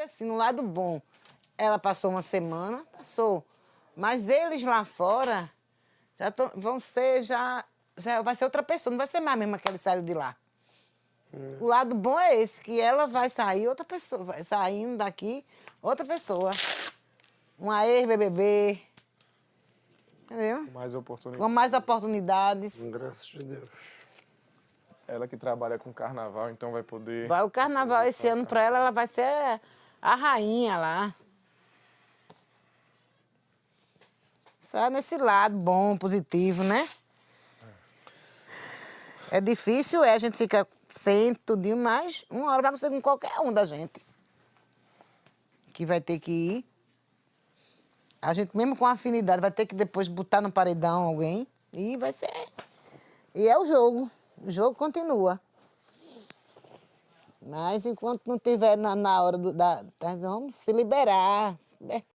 assim, no lado bom, ela passou uma semana, passou. Mas eles lá fora vão ser, já vai ser outra pessoa, não vai ser mais mesmo aquele saiu de lá. O lado bom é esse, que ela vai sair outra pessoa, vai saindo daqui outra pessoa. Uma ex-BBB, entendeu? Com mais oportunidades. Com mais oportunidades. Graças a Deus. Ela que trabalha com carnaval, então vai poder... Vai o carnaval esse ano pra ela vai ser a rainha lá. Só nesse lado bom, positivo, né? É difícil, a gente fica sem tudinho, mas uma hora vai acontecer com qualquer um da gente. Que vai ter que ir. A gente, mesmo com afinidade, vai ter que depois botar no paredão alguém. E vai ser... E é o jogo. O jogo continua. Mas enquanto não tiver na hora vamos se liberar.